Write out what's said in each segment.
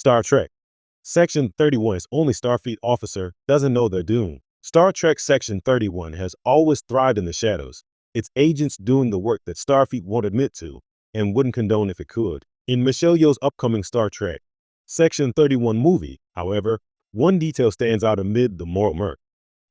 Star Trek. Section 31's only Starfleet officer doesn't know their doom. Star Trek Section 31 has always thrived in the shadows, its agents doing the work that Starfleet won't admit to and wouldn't condone if it could. In Michelle Yeoh's upcoming Star Trek Section 31 movie, however, one detail stands out amid the moral murk.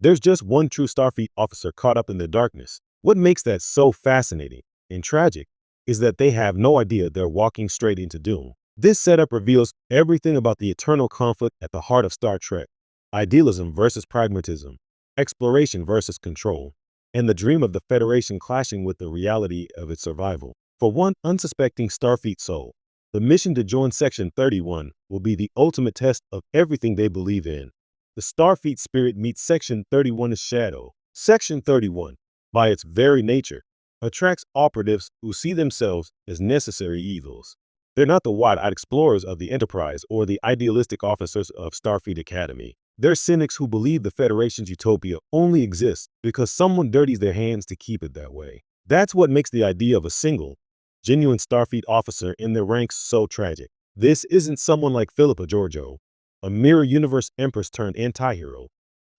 There's just one true Starfleet officer caught up in the darkness. What makes that so fascinating and tragic is that they have no idea they're walking straight into doom. This setup reveals everything about the eternal conflict at the heart of Star Trek: idealism versus pragmatism, exploration versus control, and the dream of the Federation clashing with the reality of its survival. For one unsuspecting Starfleet soul, the mission to join Section 31 will be the ultimate test of everything they believe in. The Starfleet spirit meets Section 31's shadow. Section 31, by its very nature, attracts operatives who see themselves as necessary evils. They're not the wide-eyed explorers of the Enterprise or the idealistic officers of Starfleet Academy. They're cynics who believe the Federation's utopia only exists because someone dirties their hands to keep it that way. That's what makes the idea of a single, genuine Starfleet officer in their ranks so tragic. This isn't someone like Philippa Georgiou, a mirror universe empress turned anti-hero,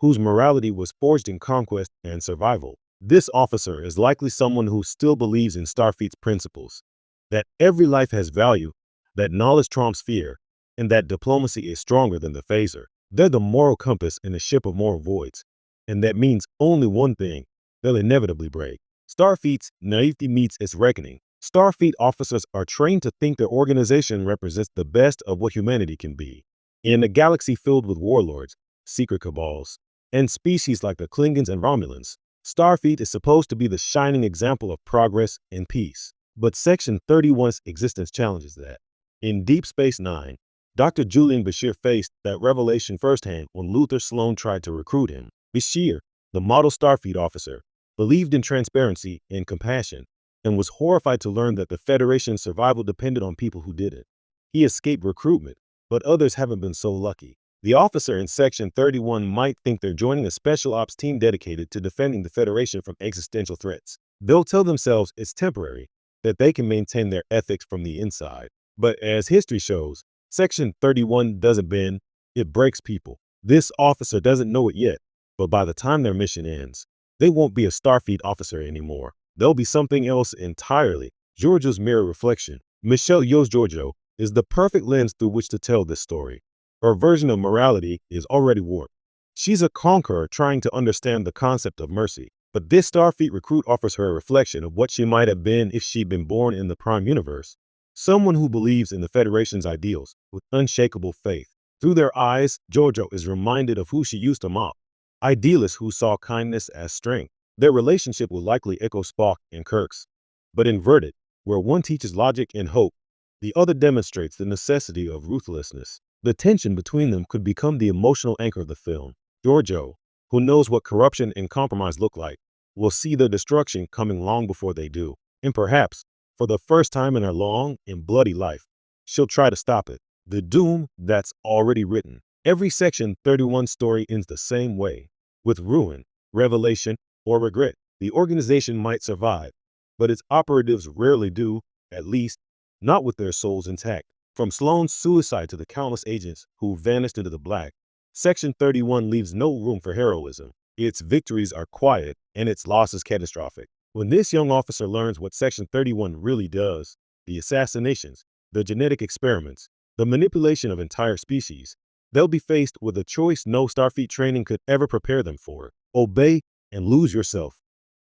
whose morality was forged in conquest and survival. This officer is likely someone who still believes in Starfleet's principles, that every life has value, that knowledge trumps fear, and that diplomacy is stronger than the phaser. They're the moral compass in a ship of moral voids, and that means only one thing: they'll inevitably break. Starfleet's naivety meets its reckoning. Starfleet officers are trained to think their organization represents the best of what humanity can be. In a galaxy filled with warlords, secret cabals, and species like the Klingons and Romulans, Starfleet is supposed to be the shining example of progress and peace. But Section 31's existence challenges that. In Deep Space Nine, Dr. Julian Bashir faced that revelation firsthand when Luther Sloan tried to recruit him. Bashir, the model Starfleet officer, believed in transparency and compassion, and was horrified to learn that the Federation's survival depended on people who didn't. He escaped recruitment, but others haven't been so lucky. The officer in Section 31 might think they're joining a special ops team dedicated to defending the Federation from existential threats. They'll tell themselves it's temporary, that they can maintain their ethics from the inside. But as history shows, Section 31 doesn't bend, it breaks people. This officer doesn't know it yet, but by the time their mission ends, they won't be a Starfleet officer anymore. They'll be something else entirely. Georgiou's mirror reflection. Michelle Yeoh's Georgiou is the perfect lens through which to tell this story. Her version of morality is already warped. She's a conqueror trying to understand the concept of mercy. But this Starfleet recruit offers her a reflection of what she might have been if she'd been born in the Prime Universe. Someone who believes in the Federation's ideals with unshakable faith. Through their eyes, Georgiou is reminded of who she used to mock. Idealists who saw kindness as strength. Their relationship will likely echo Spock and Kirk's, but inverted, where one teaches logic and hope, the other demonstrates the necessity of ruthlessness. The tension between them could become the emotional anchor of the film. Georgiou, who knows what corruption and compromise look like, will see their destruction coming long before they do. And perhaps, for the first time in her long and bloody life, she'll try to stop it. The doom that's already written. Every Section 31 story ends the same way, with ruin, revelation, or regret. The organization might survive, but its operatives rarely do, at least not with their souls intact. From Sloan's suicide to the countless agents who vanished into the black, Section 31 leaves no room for heroism. Its victories are quiet, and its loss is catastrophic. When this young officer learns what Section 31 really does, the assassinations, the genetic experiments, the manipulation of entire species, they'll be faced with a choice no Starfleet training could ever prepare them for. Obey and lose yourself,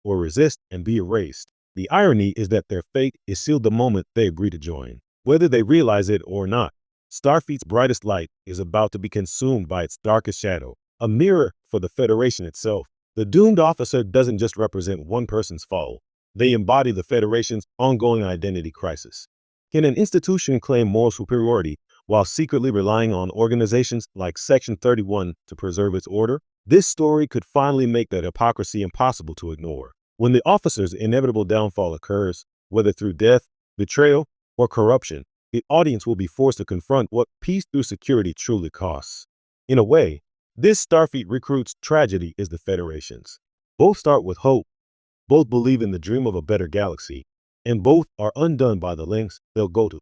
or resist and be erased. The irony is that their fate is sealed the moment they agree to join. Whether they realize it or not, Starfleet's brightest light is about to be consumed by its darkest shadow, a mirror for the Federation itself. The doomed officer doesn't just represent one person's fall. They embody the Federation's ongoing identity crisis. Can an institution claim moral superiority while secretly relying on organizations like Section 31 to preserve its order? This story could finally make that hypocrisy impossible to ignore. When the officer's inevitable downfall occurs, whether through death, betrayal, or corruption, the audience will be forced to confront what peace through security truly costs. In a way, this Starfleet recruit's tragedy is the Federation's. Both start with hope, both believe in the dream of a better galaxy, and both are undone by the lengths they'll go to